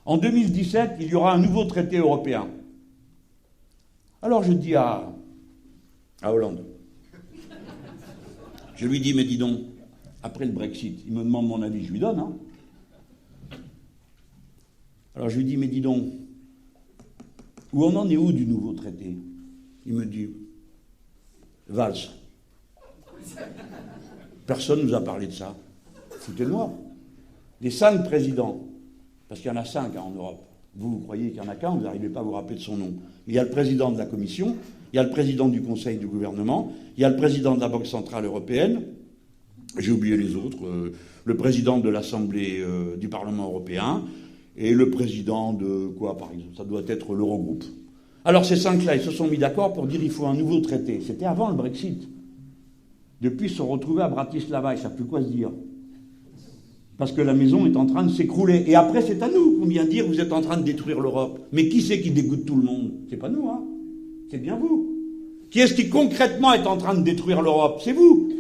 En 2017, il y aura un nouveau traité européen. Alors je dis à Hollande, je lui dis, mais dis donc, après le Brexit, il me demande mon avis, je lui donne, hein. Alors je lui dis, mais dis donc, où on en est où du nouveau traité? Il me dit, valse. Personne ne nous a parlé de ça. Foutez-moi. Les 5 présidents, parce qu'il y en a 5 en Europe, vous croyez qu'il n'y en a qu'un, vous n'arrivez pas à vous rappeler de son nom. Mais il y a le président de la Commission, il y a le président du Conseil du gouvernement, il y a le président de la Banque centrale européenne, j'ai oublié les autres, le président de l'Assemblée du Parlement européen, et le président de quoi, par exemple? Ça doit être l'Eurogroupe. Alors ces 5-là, ils se sont mis d'accord pour dire qu'il faut un nouveau traité. C'était avant le Brexit. Depuis, ils se sont retrouvés à Bratislava, ils ne savent plus quoi se dire. Parce que la maison est en train de s'écrouler. Et après, c'est à nous qu'on vient dire, vous êtes en train de détruire l'Europe. Mais qui c'est qui dégoûte tout le monde? C'est pas nous, hein. C'est bien vous. Qui est-ce qui concrètement est en train de détruire l'Europe? C'est vous.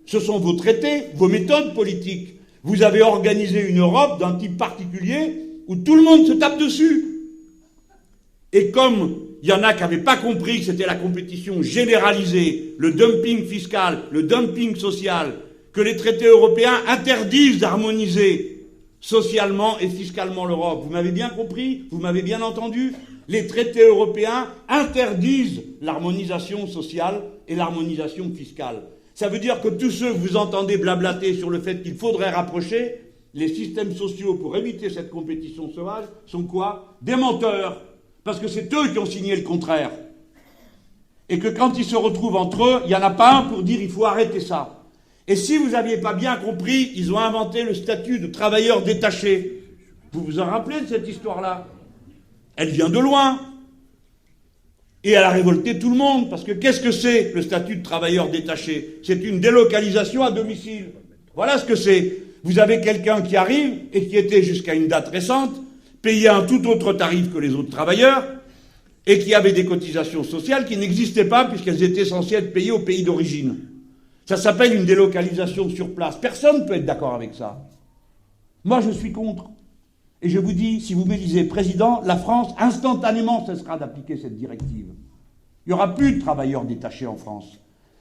Ce sont vos traités, vos méthodes politiques. Vous avez organisé une Europe d'un type particulier où tout le monde se tape dessus. Et comme il y en a qui n'avaient pas compris que c'était la compétition généralisée, le dumping fiscal, le dumping social, que les traités européens interdisent d'harmoniser socialement et fiscalement l'Europe. Vous m'avez bien compris? Vous m'avez bien entendu? Les traités européens interdisent l'harmonisation sociale et l'harmonisation fiscale. Ça veut dire que tous ceux que vous entendez blablater sur le fait qu'il faudrait rapprocher les systèmes sociaux pour éviter cette compétition sauvage sont quoi? Des menteurs. Parce que c'est eux qui ont signé le contraire. Et que quand ils se retrouvent entre eux, il n'y en a pas un pour dire il faut arrêter ça. Et si vous n'aviez pas bien compris, ils ont inventé le statut de travailleur détaché. Vous vous en rappelez de cette histoire-là? Elle vient de loin. Et elle a révolté tout le monde. Parce que qu'est-ce que c'est le statut de travailleur détaché? C'est une délocalisation à domicile. Voilà ce que c'est. Vous avez quelqu'un qui arrive et qui était jusqu'à une date récente payé un tout autre tarif que les autres travailleurs, et qui avait des cotisations sociales qui n'existaient pas puisqu'elles étaient censées être payées au pays d'origine. Ça s'appelle une délocalisation sur place. Personne ne peut être d'accord avec ça. Moi, je suis contre. Et je vous dis, si vous m'élisez président, la France, instantanément, cessera d'appliquer cette directive. Il n'y aura plus de travailleurs détachés en France.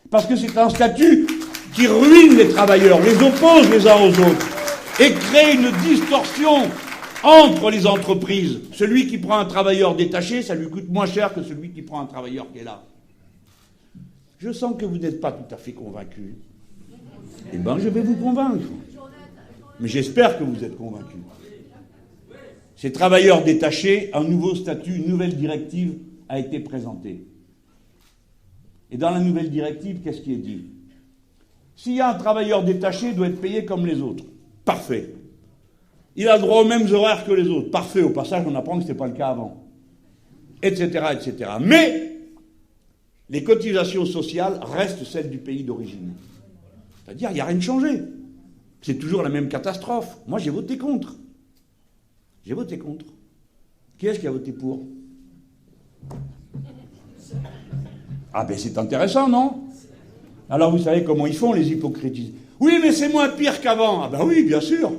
Parce que c'est un statut qui ruine les travailleurs, les oppose les uns aux autres, et crée une distorsion entre les entreprises. Celui qui prend un travailleur détaché, ça lui coûte moins cher que celui qui prend un travailleur qui est là. Je sens que vous n'êtes pas tout à fait convaincus. Eh bien, je vais vous convaincre. Mais j'espère que vous êtes convaincus. Ces travailleurs détachés, un nouveau statut, une nouvelle directive a été présentée. Et dans la nouvelle directive, qu'est-ce qui est dit? S'il y a un travailleur détaché, il doit être payé comme les autres. Parfait. Il a le droit aux mêmes horaires que les autres. Parfait. Au passage, on apprend que ce n'était pas le cas avant. Etc., etc. Mais les cotisations sociales restent celles du pays d'origine. C'est-à-dire, il n'y a rien de changé. C'est toujours la même catastrophe. Moi, j'ai voté contre. J'ai voté contre. Qui est-ce qui a voté pour? Ah ben c'est intéressant, non? Alors vous savez comment ils font, les hypocrites. Oui, mais c'est moins pire qu'avant. Ah ben oui, bien sûr.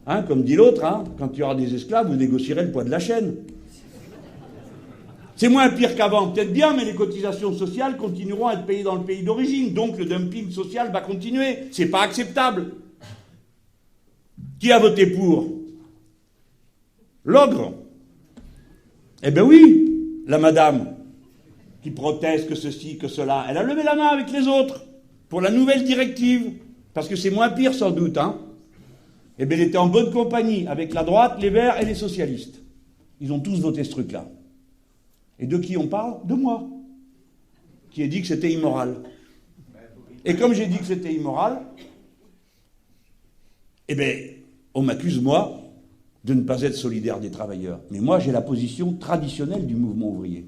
Hein, comme dit l'autre, hein, quand il y aura des esclaves, vous négocierez le poids de la chaîne. C'est moins pire qu'avant, peut-être bien, mais les cotisations sociales continueront à être payées dans le pays d'origine. Donc le dumping social va continuer. C'est pas acceptable. Qui a voté pour? L'ogre. Eh ben oui, la madame qui proteste que ceci, que cela, elle a levé la main avec les autres pour la nouvelle directive. Parce que c'est moins pire sans doute, hein. Eh bien, elle était en bonne compagnie avec la droite, les Verts et les socialistes. Ils ont tous voté ce truc-là. Et de qui on parle? De moi, qui ai dit que c'était immoral. Et comme j'ai dit que c'était immoral, eh bien, on m'accuse, moi, de ne pas être solidaire des travailleurs. Mais moi, j'ai la position traditionnelle du mouvement ouvrier.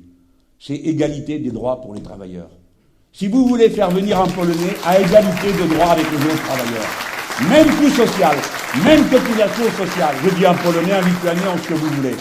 C'est égalité des droits pour les travailleurs. Si vous voulez faire venir un Polonais à égalité de droits avec les autres travailleurs, même coût social, même cotisation sociale, je dis un Polonais, un Lituanien, ce que vous voulez.